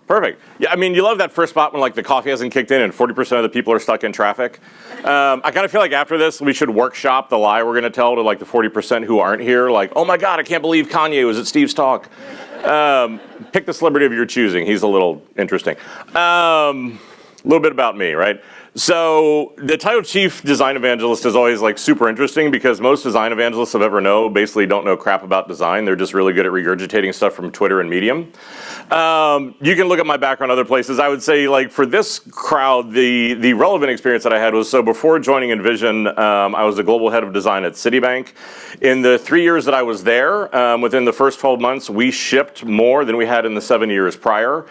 Perfect. Yeah, I mean, you love that first spot when like the coffee hasn't kicked in and 40% of the people are stuck in traffic. I kind of feel like after this, we should workshop the lie we're going to tell to like the 40% who aren't here. Like, oh my God, I can't believe Kanye was at Steve's talk. Pick the celebrity of your choosing. He's a little interesting. A little bit about me, right? So the title Chief Design Evangelist is always like super interesting because most design evangelists I've ever known basically don't know crap about design. They're just really good at regurgitating stuff from Twitter and Medium. You can look at my background other places. I would say like for this crowd, the relevant experience that I had was, so before joining Invision, I was the global head of design at Citibank. In the 3 years that I was there, within the first 12 months, we shipped more than we had in the 7 years prior.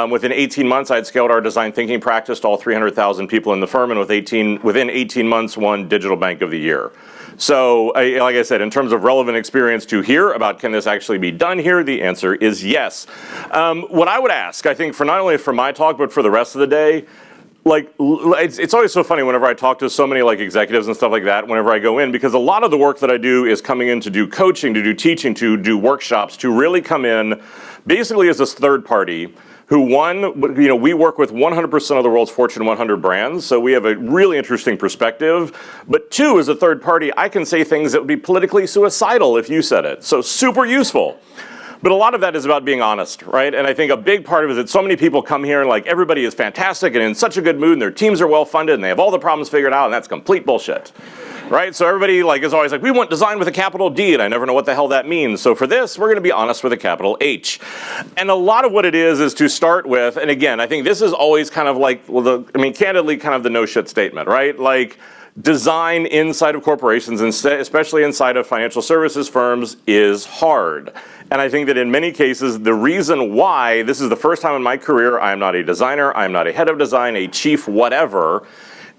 Within 18 months, I had scaled our design thinking practice to all 300,000 people in the firm, and within 18 months, won Digital Bank of the Year. So, like I said, in terms of relevant experience to hear about can this actually be done here, the answer is yes. What I would ask, I think, for not only for my talk, but for the rest of the day, like, it's always so funny whenever I talk to so many like executives and stuff like that, whenever I go in, because a lot of the work that I do is coming in to do coaching, to do teaching, to do workshops, to really come in basically as this third party who, we work with 100% of the world's Fortune 100 brands, so we have a really interesting perspective. But two, as a third party, I can say things that would be politically suicidal if you said it. So super useful. But a lot of that is about being honest, right? And I think a big part of it is that so many people come here and like everybody is fantastic and in such a good mood and their teams are well funded and they have all the problems figured out, and that's complete bullshit. Right? So everybody like is always like, we want design with a capital D, and I never know what the hell that means. So for this, we're going to be honest with a capital H. And a lot of what it is to start with, and again, I think this is always kind of like, candidly kind of the no shit statement, right? Like, design inside of corporations, and especially inside of financial services firms, is hard. And I think that in many cases, the reason why this is the first time in my career I am not a designer, I am not a head of design, a chief whatever,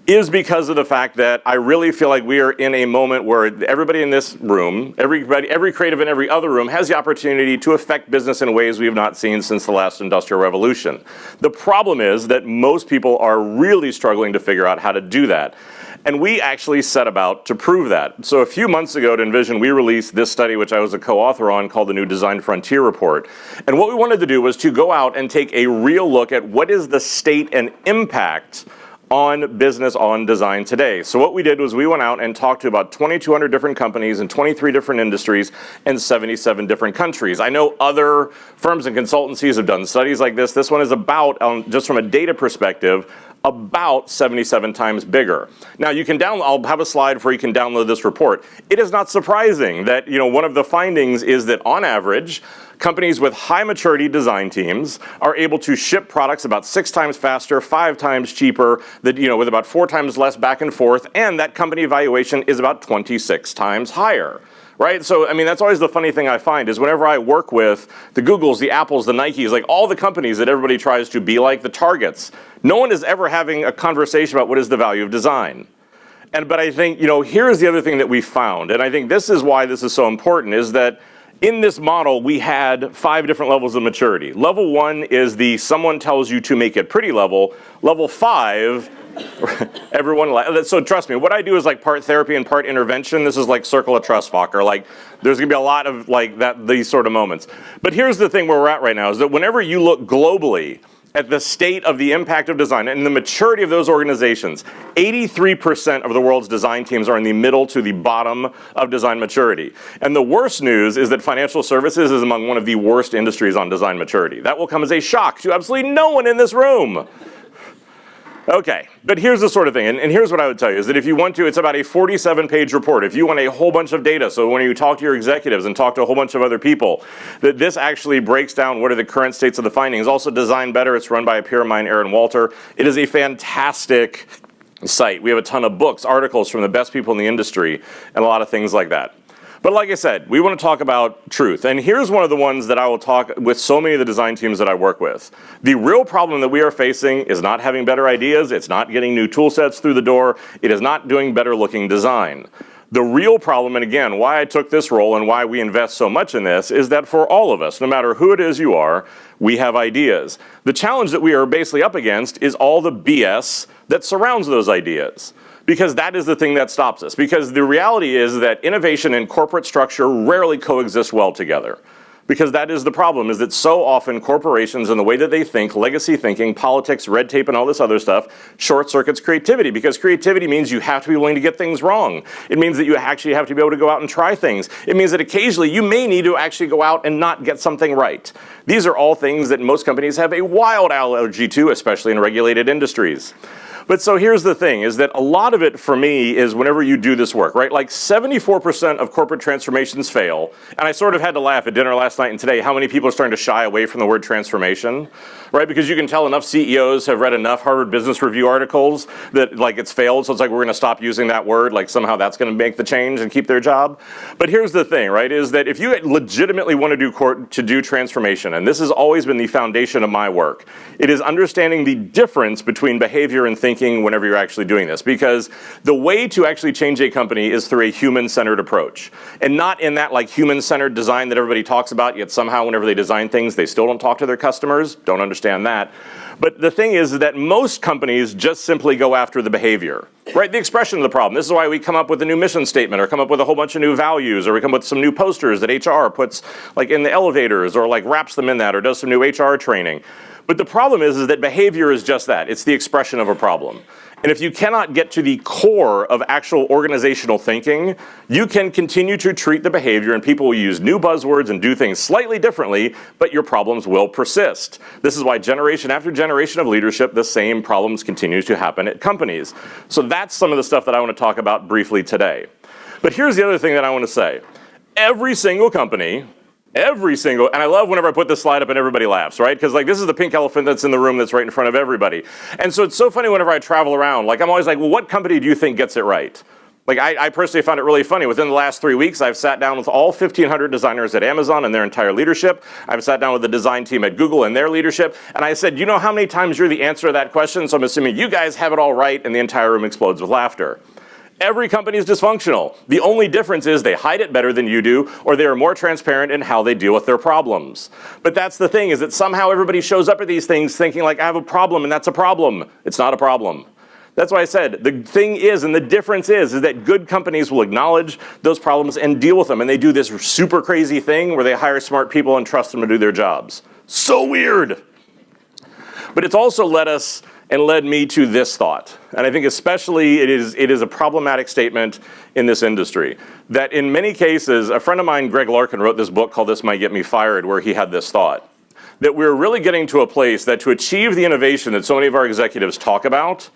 is because of the fact that I really feel like we are in a moment where everybody in this room, every creative in every other room has the opportunity to affect business in ways we have not seen since the last Industrial Revolution. The problem is that most people are really struggling to figure out how to do that. And we actually set about to prove that. So a few months ago at Invision, we released this study, which I was a co-author on, called the New Design Frontier Report. And what we wanted to do was to go out and take a real look at what is the state and impact on business, on design today. So what we did was we went out and talked to about 2,200 different companies in 23 different industries and 77 different countries. I know other firms and consultancies have done studies like this. This one is about, just from a data perspective, about 77 times bigger. Now you can download, I'll have a slide where you can download this report. It is not surprising that, one of the findings is that on average, companies with high maturity design teams are able to ship products about 6 times faster, 5 times cheaper, that, with about 4 times less back and forth, and that company valuation is about 26 times higher. Right? So, that's always the funny thing I find is whenever I work with the Googles, the Apples, the Nikes, like all the companies that everybody tries to be like, the Targets, no one is ever having a conversation about what is the value of design. But I think, here's the other thing that we found, and I think this is why this is so important, is that in this model, we had 5 different levels of maturity. Level 1 is the someone tells you to make it pretty level. Level 5, everyone, so trust me, what I do is like part therapy and part intervention. This is like circle of trust, Fokker. Like, there's gonna be a lot of like these sort of moments. But here's the thing where we're at right now is that whenever you look globally at the state of the impact of design and the maturity of those organizations, 83% of the world's design teams are in the middle to the bottom of design maturity. And the worst news is that financial services is among one of the worst industries on design maturity. That will come as a shock to absolutely no one in this room. Okay, but here's the sort of thing, and here's what I would tell you, is that if you want to, it's about a 47-page report. If you want a whole bunch of data, so when you talk to your executives and talk to a whole bunch of other people, that this actually breaks down what are the current states of the findings. Also Design Better, it's run by a peer of mine, Aaron Walter. It is a fantastic site. We have a ton of books, articles from the best people in the industry, and a lot of things like that. But like I said, we want to talk about truth. And here's one of the ones that I will talk with so many of the design teams that I work with. The real problem that we are facing is not having better ideas. It's not getting new tool sets through the door. It is not doing better looking design. The real problem, and again, why I took this role and why we invest so much in this, is that for all of us, no matter who it is you are, we have ideas. The challenge that we are basically up against is all the BS that surrounds those ideas. Because that is the thing that stops us. Because the reality is that innovation and corporate structure rarely coexist well together. Because that is the problem, is that so often corporations and the way that they think, legacy thinking, politics, red tape, and all this other stuff, short circuits creativity. Because creativity means you have to be willing to get things wrong. It means that you actually have to be able to go out and try things. It means that occasionally you may need to actually go out and not get something right. These are all things that most companies have a wild allergy to, especially in regulated industries. But so here's the thing, is that a lot of it for me is whenever you do this work, right? Like 74% of corporate transformations fail. And I sort of had to laugh at dinner last night and today how many people are starting to shy away from the word transformation, right? Because you can tell enough CEOs have read enough Harvard Business Review articles that like it's failed. So it's like we're going to stop using that word, like somehow that's going to make the change and keep their job. But here's the thing, right, is that if you legitimately want to do transformation, and this has always been the foundation of my work, it is understanding the difference between behavior and thinking whenever you're actually doing this, because the way to actually change a company is through a human-centered approach, and not in that like human-centered design that everybody talks about, yet somehow whenever they design things they still don't talk to their customers. Don't understand that. But the thing is that most companies just simply go after the behavior, right? The expression of the problem. This is why we come up with a new mission statement, or come up with a whole bunch of new values, or we come up with some new posters that HR puts like in the elevators, or like wraps them in that, or does some new HR training. But the problem is that behavior is just that. It's the expression of a problem. And if you cannot get to the core of actual organizational thinking, you can continue to treat the behavior and people will use new buzzwords and do things slightly differently, but your problems will persist. This is why generation after generation of leadership, the same problems continue to happen at companies. So that's some of the stuff that I want to talk about briefly today. But here's the other thing that I want to say. Every single company, and I love whenever I put this slide up and everybody laughs, right? Because like this is the pink elephant that's in the room that's right in front of everybody. And so it's so funny whenever I travel around, like I'm always like, well, what company do you think gets it right? Like I personally found it really funny. Within the last 3 weeks, I've sat down with all 1,500 designers at Amazon and their entire leadership. I've sat down with the design team at Google and their leadership. And I said, you know how many times you're the answer to that question? So I'm assuming you guys have it all right, and the entire room explodes with laughter. Every company is dysfunctional. The only difference is they hide it better than you do, or they are more transparent in how they deal with their problems. But that's the thing, is that somehow everybody shows up at these things thinking like, I have a problem and that's a problem. It's not a problem. That's why I said the thing is, and the difference is that good companies will acknowledge those problems and deal with them. And they do this super crazy thing where they hire smart people and trust them to do their jobs. So weird. But it's also led me to this thought. And I think especially it is a problematic statement in this industry. That in many cases, a friend of mine, Greg Larkin, wrote this book called This Might Get Me Fired, where he had this thought. That we're really getting to a place that to achieve the innovation that so many of our executives talk about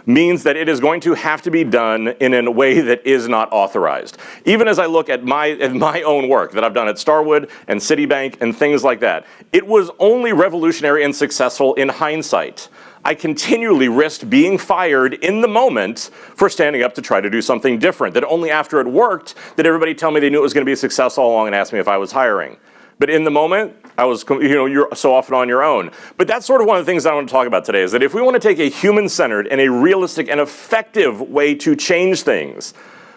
means that it is going to have to be done in a way that is not authorized. Even as I look at my own work that I've done at Starwood and Citibank and things like that, it was only revolutionary and successful in hindsight. I continually risked being fired in the moment for standing up to try to do something different. That only after it worked did everybody tell me they knew it was going to be a success all along and ask me if I was hiring. But in the moment, I was, you're so often on your own. But that's sort of one of the things I want to talk about today, is that if we want to take a human-centered and a realistic and effective way to change things,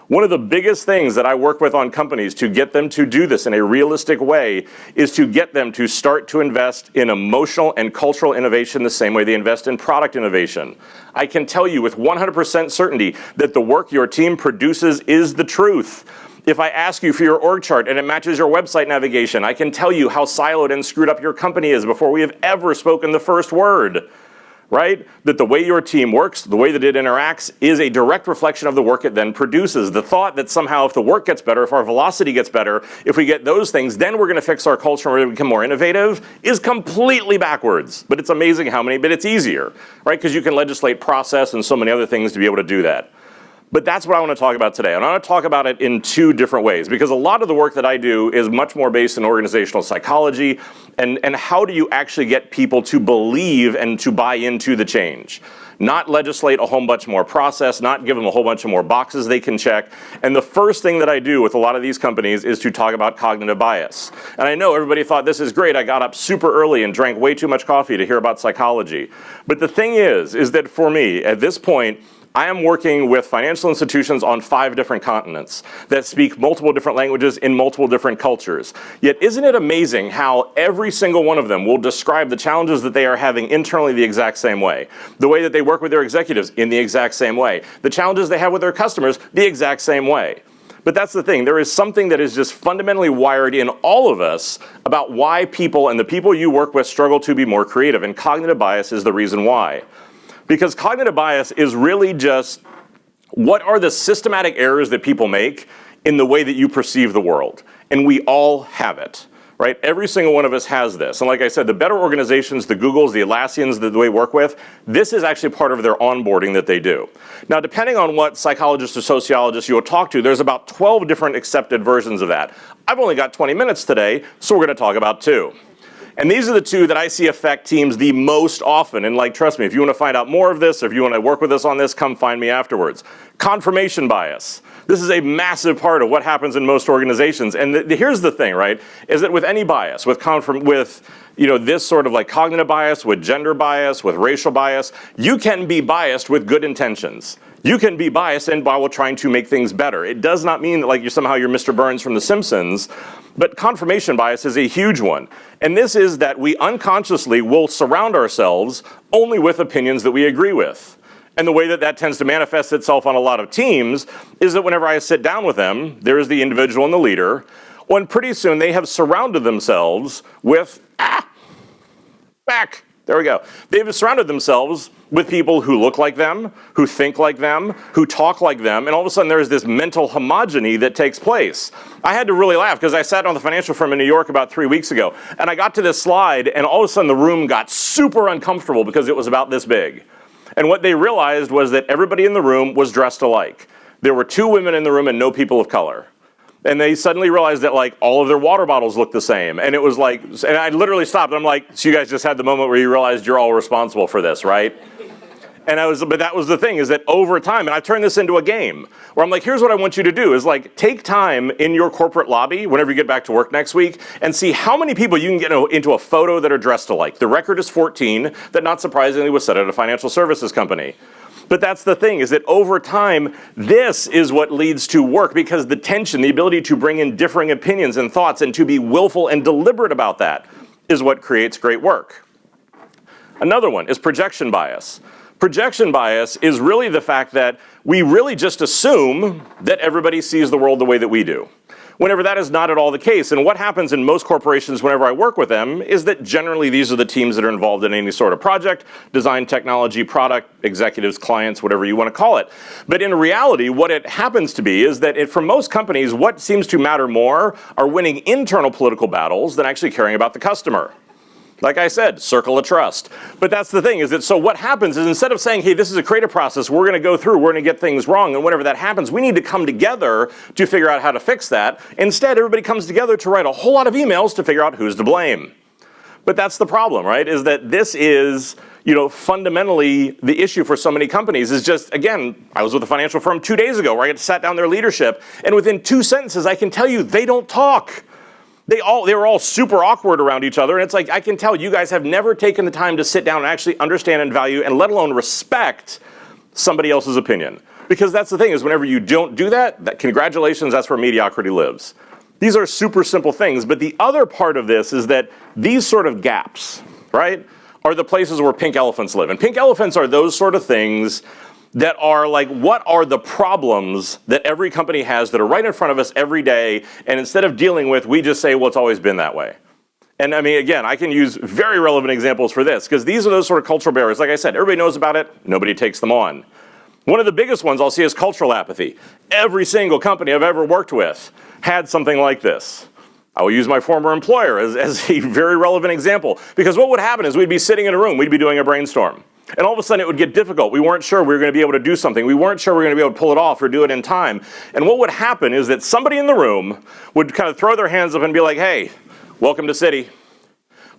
one of the biggest things that I work with on companies to get them to do this in a realistic way is to get them to start to invest in emotional and cultural innovation the same way they invest in product innovation. I can tell you with 100% certainty that the work your team produces is the truth. If I ask you for your org chart and it matches your website navigation, I can tell you how siloed and screwed up your company is before we have ever spoken the first word. Right? That the way your team works, the way that it interacts, is a direct reflection of the work it then produces. The thought that somehow if the work gets better, if our velocity gets better, if we get those things, then we're going to fix our culture and we're going to become more innovative is completely backwards. But it's amazing but it's easier, right? Because you can legislate process and so many other things to be able to do that. But that's what I want to talk about today. And I want to talk about it in two different ways, because a lot of the work that I do is much more based in organizational psychology and how do you actually get people to believe and to buy into the change. Not legislate a whole bunch more process, not give them a whole bunch of more boxes they can check. And the first thing that I do with a lot of these companies is to talk about cognitive bias. And I know everybody thought this is great. I got up super early and drank way too much coffee to hear about psychology. But the thing is that for me, at this point, I am working with financial institutions on 5 different continents that speak multiple different languages in multiple different cultures. Yet isn't it amazing how every single one of them will describe the challenges that they are having internally the exact same way. The way that they work with their executives in the exact same way. The challenges they have with their customers the exact same way. But that's the thing. There is something that is just fundamentally wired in all of us about why people and the people you work with struggle to be more creative. And cognitive bias is the reason why. Because cognitive bias is really just what are the systematic errors that people make in the way that you perceive the world. And we all have it. Right? Every single one of us has this. And like I said, the better organizations, the Googles, the Atlassians that we work with, this is actually part of their onboarding that they do. Now, depending on what psychologists or sociologists you'll talk to, there's about 12 different accepted versions of that. I've only got 20 minutes today, so we're going to talk about 2. And these are the 2 that I see affect teams the most often. And like, trust me, if you want to find out more of this, or if you want to work with us on this, come find me afterwards. Confirmation bias. This is a massive part of what happens in most organizations. And here's the thing, right, is that with any bias, with this sort of like cognitive bias, with gender bias, with racial bias, you can be biased with good intentions. You can be biased and while trying to make things better. It does not mean that like you're Mr. Burns from The Simpsons, but confirmation bias is a huge one. And this is that we unconsciously will surround ourselves only with opinions that we agree with. And the way that that tends to manifest itself on a lot of teams is that whenever I sit down with them, there is the individual and the leader, when pretty soon they have surrounded themselves with, They've surrounded themselves with people who look like them, who think like them, who talk like them, and all of a sudden there's this mental homogeny that takes place. I had to really laugh because I sat on the financial firm in New York about 3 weeks ago, and I got to this slide, and all of a sudden the room got super uncomfortable because it was about this big. And what they realized was that everybody in the room was dressed alike. There were 2 women in the room and no people of color. And they suddenly realized that like all of their water bottles looked the same. And it was like, and I literally stopped. I'm like, so you guys just had the moment where you realized you're all responsible for this, right? But that was the thing, is that over time, and I've turned this into a game, where I'm like, here's what I want you to do, is like, take time in your corporate lobby, whenever you get back to work next week, and see how many people you can get into a photo that are dressed alike. The record is 14, that not surprisingly was set at a financial services company. But that's the thing, is that over time, this is what leads to work, because the tension, the ability to bring in differing opinions and thoughts and to be willful and deliberate about that is what creates great work. Another one is projection bias. Projection bias is really the fact that we really just assume that everybody sees the world the way that we do, whenever that is not at all the case. And what happens in most corporations whenever I work with them is that generally these are the teams that are involved in any sort of project, design, technology, product, executives, clients, whatever you want to call it. But in reality, what it happens to be is that for most companies, what seems to matter more are winning internal political battles than actually caring about the customer. Like I said, circle of trust. But that's the thing, is that so what happens is instead of saying, hey, this is a creative process, we're going to go through, we're going to get things wrong, and whenever that happens, we need to come together to figure out how to fix that. Instead, everybody comes together to write a whole lot of emails to figure out who's to blame. But that's the problem, right? Is that this is, fundamentally the issue for so many companies is just, again, I was with a financial firm 2 days ago where I sat down their leadership, and within 2 sentences, I can tell you they don't talk. They were all super awkward around each other, and it's like, I can tell you guys have never taken the time to sit down and actually understand and value, and let alone respect somebody else's opinion. Because that's the thing, is whenever you don't do that, congratulations, that's where mediocrity lives. These are super simple things, but the other part of this is that these sort of gaps, right, are the places where pink elephants live. And pink elephants are those sort of things that are like, what are the problems that every company has that are right in front of us every day, and instead of dealing with, we just say, well, it's always been that way. And I mean, again, I can use very relevant examples for this, because these are those sort of cultural barriers. Like I said, everybody knows about it, nobody takes them on. One of the biggest ones I'll see is cultural apathy. Every single company I've ever worked with had something like this. I will use my former employer as a very relevant example, because what would happen is we'd be sitting in a room, we'd be doing a brainstorm. And all of a sudden it would get difficult. We weren't sure we were going to be able to do something. We weren't sure we were going to be able to pull it off or do it in time. And what would happen is that somebody in the room would kind of throw their hands up and be like, hey, welcome to Citi.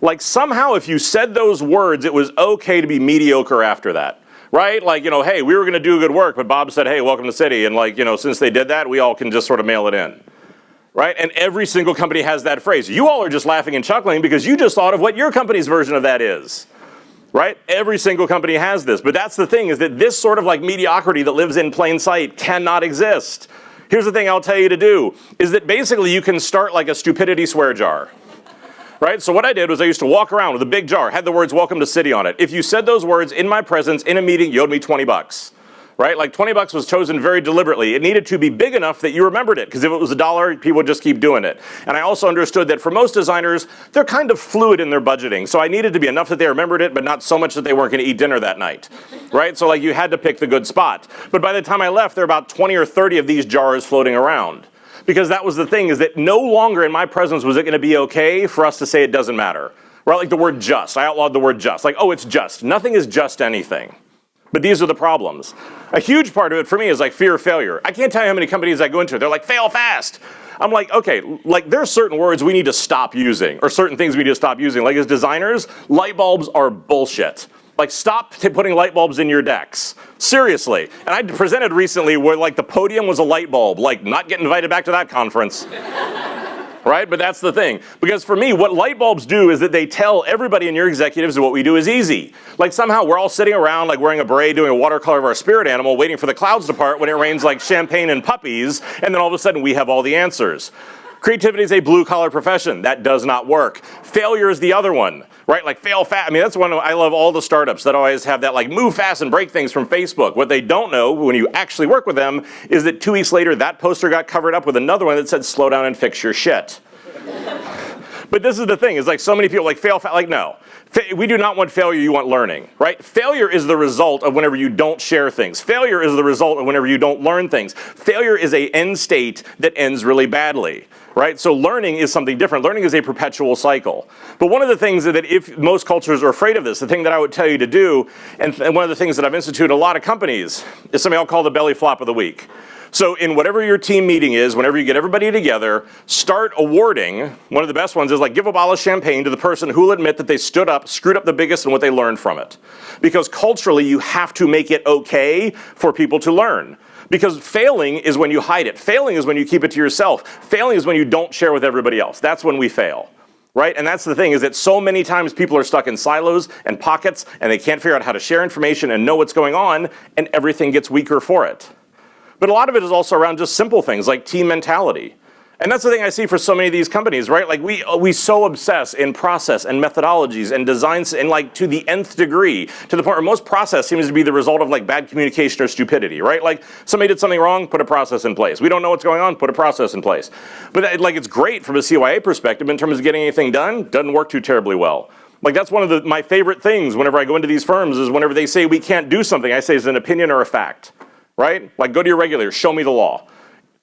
Like somehow if you said those words, it was okay to be mediocre after that. Right? Like, hey, we were going to do good work, but Bob said, hey, welcome to Citi. And like, since they did that, we all can just sort of mail it in. Right? And every single company has that phrase. You all are just laughing and chuckling because you just thought of what your company's version of that is. Right? Every single company has this. But that's the thing, is that this sort of like mediocrity that lives in plain sight cannot exist. Here's the thing I'll tell you to do, is that basically you can start like a stupidity swear jar. Right? So what I did was I used to walk around with a big jar, had the words welcome to Citi on it. If you said those words in my presence in a meeting, you owed me $20. right? Like $20 was chosen very deliberately. It needed to be big enough that you remembered it, because if it was $1, people would just keep doing it. And I also understood that for most designers, they're kind of fluid in their budgeting. So I needed to be enough that they remembered it, but not so much that they weren't going to eat dinner that night, right? So like you had to pick the good spot. But by the time I left, there were about 20 or 30 of these jars floating around. Because that was the thing, is that no longer in my presence was it going to be okay for us to say it doesn't matter. Right? Like the word just. I outlawed the word just. Like, oh, it's just. Nothing is just anything. But these are the problems. A huge part of it for me is like fear of failure. I can't tell you how many companies I go into. They're like, fail fast. I'm like, okay, like there are certain words we need to stop using, or certain things we need to stop using. Like as designers, light bulbs are bullshit. Like stop putting light bulbs in your decks. Seriously. And I presented recently where like the podium was a light bulb. Like not get invited back to that conference. Right? But that's the thing. Because for me, what light bulbs do is that they tell everybody in your executives that what we do is easy. Like somehow we're all sitting around like wearing a beret doing a watercolor of our spirit animal waiting for the clouds to part when it rains like champagne and puppies, and then all of a sudden we have all the answers. Creativity is a blue-collar profession. That does not work. Failure is the other one, right? Like fail fast. I mean, that's one I love all the startups that always have that like move fast and break things from Facebook. What they don't know when you actually work with them is that 2 weeks later, that poster got covered up with another one that said, slow down and fix your shit. But this is the thing, is like so many people like fail fast, like no. We do not want failure, you want learning, right? Failure is the result of whenever you don't share things. Failure is the result of whenever you don't learn things. Failure is an end state that ends really badly, right? So learning is something different. Learning is a perpetual cycle. But one of the things that if most cultures are afraid of this, the thing that I would tell you to do, and one of the things that I've instituted in a lot of companies, is something I'll call the belly flop of the week. So in whatever your team meeting is, whenever you get everybody together, start awarding. One of the best ones is like give a bottle of champagne to the person who will admit that they stood up, screwed up the biggest, and what they learned from it. Because culturally, you have to make it okay for people to learn. Because failing is when you hide it. Failing is when you keep it to yourself. Failing is when you don't share with everybody else. That's when we fail. Right? And that's the thing, is that so many times people are stuck in silos and pockets, and they can't figure out how to share information and know what's going on, and everything gets weaker for it. But a lot of it is also around just simple things like team mentality. And that's the thing I see for so many of these companies, right? Like we so obsess in process and methodologies and designs and like to the nth degree, to the point where most process seems to be the result of like bad communication or stupidity, right? Like somebody did something wrong, put a process in place. We don't know what's going on, put a process in place. But that, like it's great from a CYA perspective in terms of getting anything done, doesn't work too terribly well. Like that's one of my favorite things whenever I go into these firms is whenever they say we can't do something, I say it's an opinion or a fact. Right? Like go to your regulator, show me the law.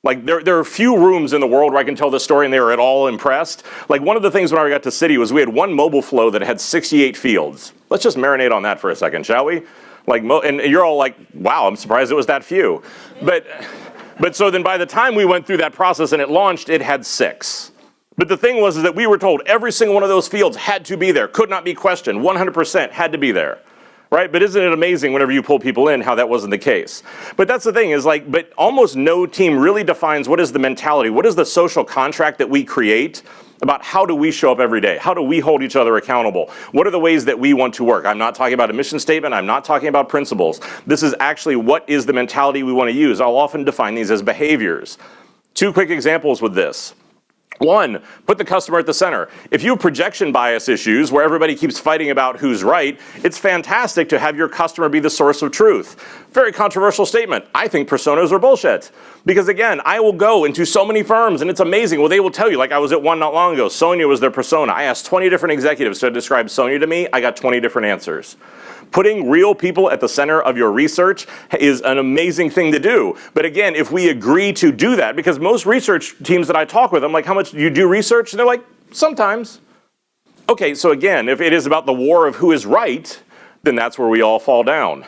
Like there are few rooms in the world where I can tell this story and they were at all impressed. Like one of the things when I got to Citi was we had one mobile flow that had 68 fields. Let's just marinate on that for a second, shall we? Like, and you're all like, wow, I'm surprised it was that few. But so then by the time we went through that process and it launched, it had 6. But the thing was is that we were told every single one of those fields had to be there, could not be questioned, 100% had to be there. Right? But isn't it amazing whenever you pull people in how that wasn't the case? But that's the thing is like, but almost no team really defines what is the mentality, what is the social contract that we create about how do we show up every day? How do we hold each other accountable? What are the ways that we want to work? I'm not talking about a mission statement. I'm not talking about principles. This is actually what is the mentality we want to use. I'll often define these as behaviors. 2 quick examples with this. 1, put the customer at the center. If you have projection bias issues where everybody keeps fighting about who's right, it's fantastic to have your customer be the source of truth. Very controversial statement. I think personas are bullshit. Because again, I will go into so many firms and it's amazing. Well, they will tell you, like I was at one not long ago, Sonia was their persona. I asked 20 different executives to describe Sonia to me. I got 20 different answers. Putting real people at the center of your research is an amazing thing to do. But again, if we agree to do that, because most research teams that I talk with, I'm like, how much do you do research? And they're like, sometimes. Okay, so again, if it is about the war of who is right, then that's where we all fall down.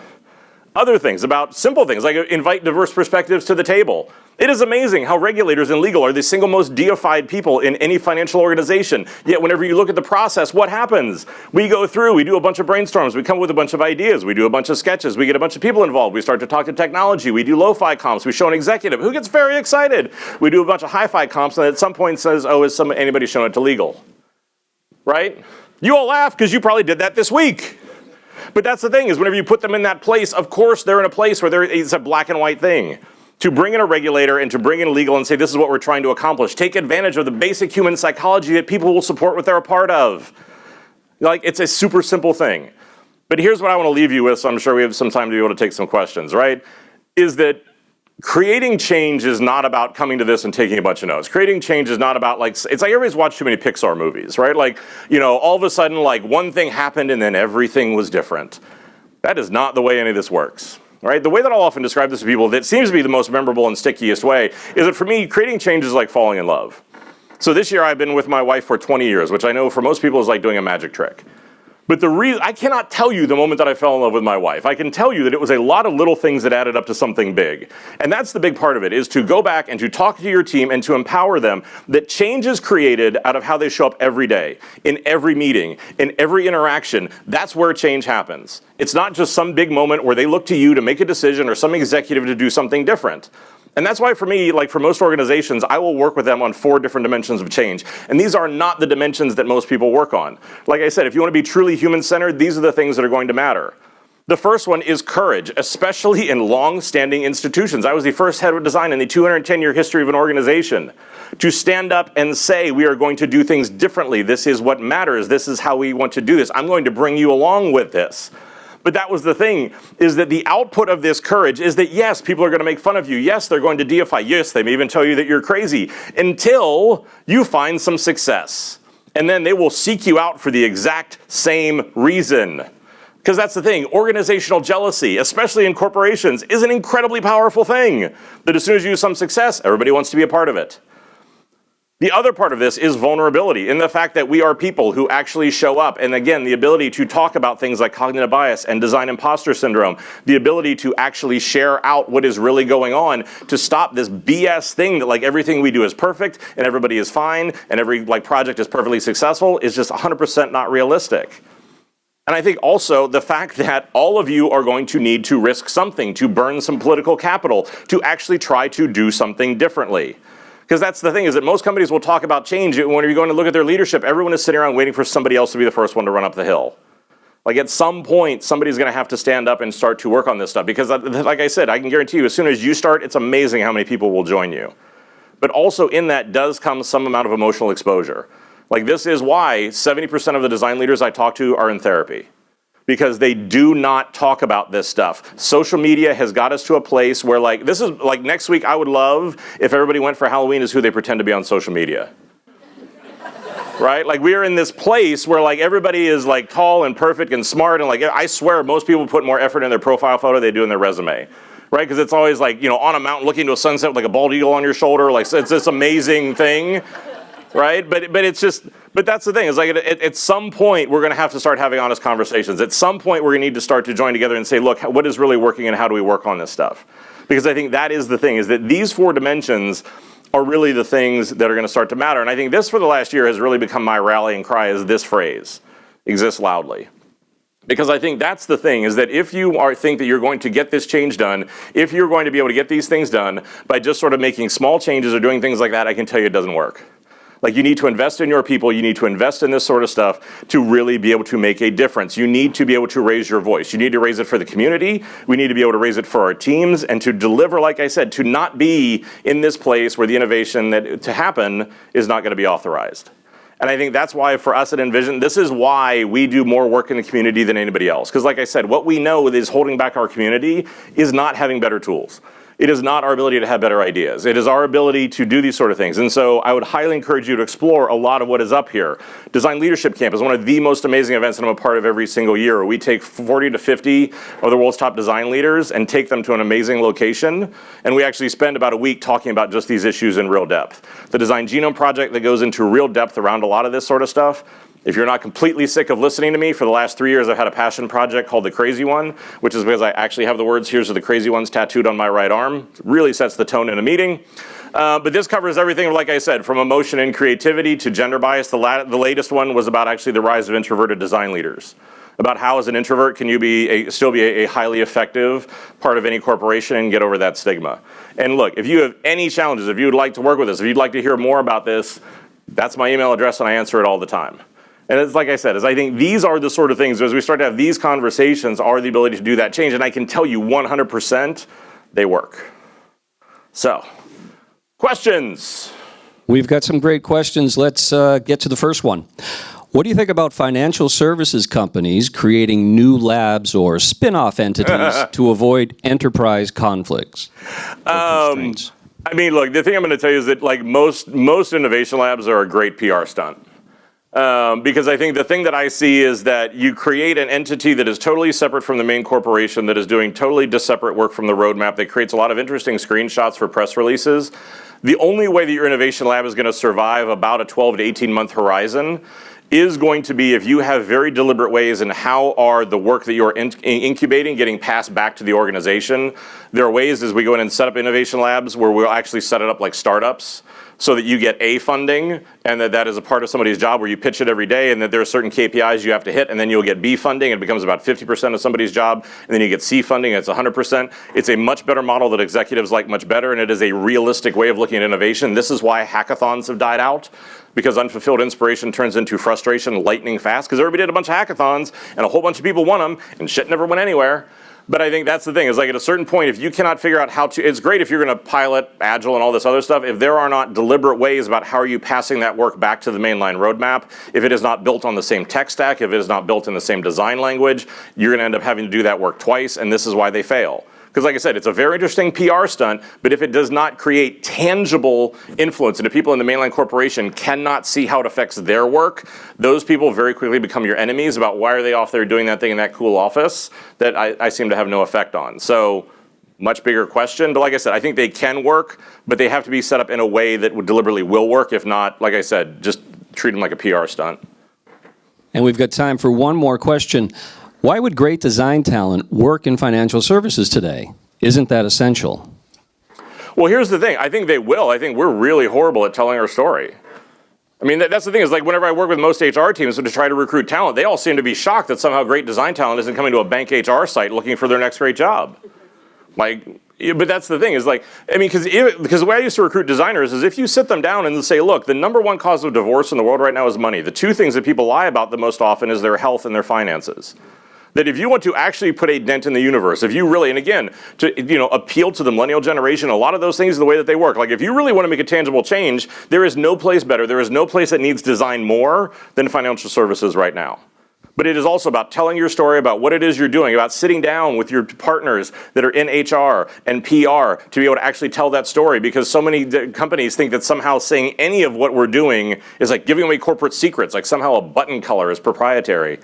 Other things, about simple things, like invite diverse perspectives to the table. It is amazing how regulators and legal are the single most deified people in any financial organization. Yet whenever you look at the process, what happens? We go through, we do a bunch of brainstorms, we come up with a bunch of ideas, we do a bunch of sketches, we get a bunch of people involved, we start to talk to technology, we do lo-fi comps, we show an executive who gets very excited. We do a bunch of hi-fi comps and at some point says, oh, is anybody showing it to legal? Right? You all laugh because you probably did that this week. But that's the thing, is whenever you put them in that place, of course they're in a place where it's a black and white thing. To bring in a regulator and to bring in legal and say this is what we're trying to accomplish. Take advantage of the basic human psychology that people will support what they're a part of. Like, it's a super simple thing. But here's what I want to leave you with, so I'm sure we have some time to be able to take some questions, right? is that creating change is not about coming to this and taking a bunch of notes. Creating change is not about like, it's like everybody's watched too many Pixar movies, right? Like, all of a sudden like one thing happened and then everything was different. That is not the way any of this works, right? The way that I'll often describe this to people that seems to be the most memorable and stickiest way is that for me, creating change is like falling in love. So this year I've been with my wife for 20 years, which I know for most people is like doing a magic trick. But I cannot tell you the moment that I fell in love with my wife. I can tell you that it was a lot of little things that added up to something big. And that's the big part of it, is to go back and to talk to your team and to empower them that change is created out of how they show up every day, in every meeting, in every interaction. That's where change happens. It's not just some big moment where they look to you to make a decision or some executive to do something different. And that's why for me, like for most organizations, I will work with them on 4 different dimensions of change. And these are not the dimensions that most people work on. Like I said, if you want to be truly human-centered, these are the things that are going to matter. The first one is courage, especially in long-standing institutions. I was the first head of design in the 210-year history of an organization. To stand up and say, we are going to do things differently. This is what matters. This is how we want to do this. I'm going to bring you along with this. But that was the thing, is that the output of this courage is that, yes, people are going to make fun of you. Yes, they're going to deify. Yes, they may even tell you that you're crazy until you find some success. And then they will seek you out for the exact same reason. Because that's the thing, organizational jealousy, especially in corporations, is an incredibly powerful thing. That as soon as you have some success, everybody wants to be a part of it. The other part of this is vulnerability, in the fact that we are people who actually show up. And again, the ability to talk about things like cognitive bias and design imposter syndrome, the ability to actually share out what is really going on to stop this BS thing that like everything we do is perfect and everybody is fine and every like project is perfectly successful is just 100% not realistic. And I think also the fact that all of you are going to need to risk something, to burn some political capital, to actually try to do something differently. Because that's the thing, is that most companies will talk about change. When you're going to look at their leadership, everyone is sitting around waiting for somebody else to be the first one to run up the hill. Like at some point, somebody's going to have to stand up and start to work on this stuff. Because like I said, I can guarantee you, as soon as you start, it's amazing how many people will join you. But also in that does come some amount of emotional exposure. Like this is why 70% of the design leaders I talk to are in therapy. Because they do not talk about this stuff. Social media has got us to a place where like, this is like next week I would love if everybody went for Halloween as who they pretend to be on social media. Right? Like we are in this place where like everybody is like tall and perfect and smart and like, I swear most people put more effort in their profile photo than they do in their resume. Right? Because it's always like, on a mountain looking to a sunset with like a bald eagle on your shoulder. Like it's this amazing thing. Right? But that's the thing, is like at some point we're going to have to start having honest conversations. At some point we're going to need to start to join together and say, look, what is really working and how do we work on this stuff? Because I think that is the thing, is that these 4 dimensions are really the things that are going to start to matter. And I think this for the last year has really become my rallying cry, is this phrase, exist loudly. Because I think that's the thing, is that if you think that you're going to get this change done, if you're going to be able to get these things done by just sort of making small changes or doing things like that, I can tell you it doesn't work. Like you need to invest in your people, you need to invest in this sort of stuff to really be able to make a difference. You need to be able to raise your voice. You need to raise it for the community, we need to be able to raise it for our teams, and to deliver, like I said, to not be in this place where the innovation that to happen is not going to be authorized. And I think that's why for us at Invision, this is why we do more work in the community than anybody else. Because like I said, what we know is holding back our community is not having better tools. It is not our ability to have better ideas. It is our ability to do these sort of things. And so I would highly encourage you to explore a lot of what is up here. Design Leadership Camp is one of the most amazing events that I'm a part of every single year. We take 40 to 50 of the world's top design leaders and take them to an amazing location. And we actually spend about a week talking about just these issues in real depth. The Design Genome Project that goes into real depth around a lot of this sort of stuff. If you're not completely sick of listening to me, for the last 3 years I've had a passion project called The Crazy One, which is because I actually have the words, "Here's the crazy ones," tattooed on my right arm. It really sets the tone in a meeting. But this covers everything, like I said, from emotion and creativity to gender bias. The latest one was about actually the rise of introverted design leaders. About how as an introvert can you still be a highly effective part of any corporation and get over that stigma. And look, if you have any challenges, if you would like to work with us, if you'd like to hear more about this, that's my email address and I answer it all the time. And it's like I said, I think these are the sort of things, as we start to have these conversations, are the ability to do that change. And I can tell you 100% they work. So, questions? We've got some great questions. Let's get to the first one. What do you think about financial services companies creating new labs or spin-off entities to avoid enterprise conflicts or constraints? I mean, look, the thing I'm going to tell you is that like most innovation labs are a great PR stunt. Because I think the thing that I see is that you create an entity that is totally separate from the main corporation, that is doing totally separate work from the roadmap, that creates a lot of interesting screenshots for press releases. The only way that your innovation lab is going to survive about a 12 to 18 month horizon is going to be if you have very deliberate ways in how are the work that you're incubating getting passed back to the organization. There are ways as we go in and set up innovation labs where we'll actually set it up like startups so that you get A funding and that is a part of somebody's job where you pitch it every day and that there are certain KPIs you have to hit, and then you'll get B funding and it becomes about 50% of somebody's job, and then you get C funding and it's 100%. It's a much better model that executives like much better, and it is a realistic way of looking at innovation. This is why hackathons have died out, because unfulfilled inspiration turns into frustration lightning fast, because everybody did a bunch of hackathons and a whole bunch of people won them and shit never went anywhere. But I think that's the thing, is like at a certain point, if you cannot figure out how to, it's great if you're going to pilot Agile and all this other stuff, if there are not deliberate ways about how are you passing that work back to the mainline roadmap, if it is not built on the same tech stack, if it is not built in the same design language, you're going to end up having to do that work twice, and this is why they fail. Because like I said, it's a very interesting PR stunt, but if it does not create tangible influence, and if people in the mainline corporation cannot see how it affects their work, those people very quickly become your enemies about why are they off there doing that thing in that cool office that I seem to have no effect on. So much bigger question, but like I said, I think they can work, but they have to be set up in a way that would deliberately will work. If not, like I said, just treat them like a PR stunt. And we've got time for one more question. Why would great design talent work in financial services today? Isn't that essential? Well, here's the thing. I think they will. I think we're really horrible at telling our story. I mean, that's the thing, is like whenever I work with most HR teams to try to recruit talent, they all seem to be shocked that somehow great design talent isn't coming to a bank HR site looking for their next great job. Like, but that's the thing, is like, I mean, because the way I used to recruit designers is if you sit them down and say, look, the number one cause of divorce in the world right now is money. The two things that people lie about the most often is their health and their finances. That if you want to actually put a dent in the universe, if you really, and again, to appeal to the millennial generation, a lot of those things are the way that they work. Like if you really want to make a tangible change, there is no place better, there is no place that needs design more than financial services right now. But it is also about telling your story about what it is you're doing, about sitting down with your partners that are in HR and PR to be able to actually tell that story, because so many companies think that somehow saying any of what we're doing is like giving away corporate secrets, like somehow a button color is proprietary.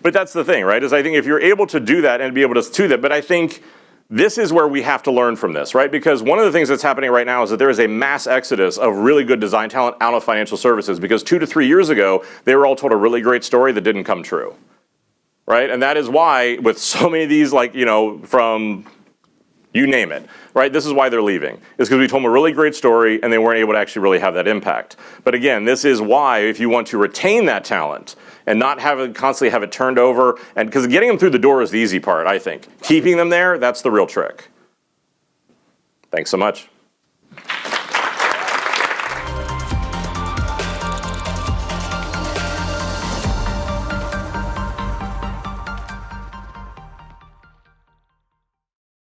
But that's the thing, right, is I think if you're able to do that and be able to do that, but I think this is where we have to learn from this, right? Because one of the things that's happening right now is that there is a mass exodus of really good design talent out of financial services, because 2 to 3 years ago, they were all told a really great story that didn't come true, right? And that is why with so many of these, like, from you name it, right? This is why they're leaving. It's because we told them a really great story and they weren't able to actually really have that impact. But again, this is why if you want to retain that talent and not constantly have it turned over, and because getting them through the door is the easy part, I think. Keeping them there, that's the real trick. Thanks so much.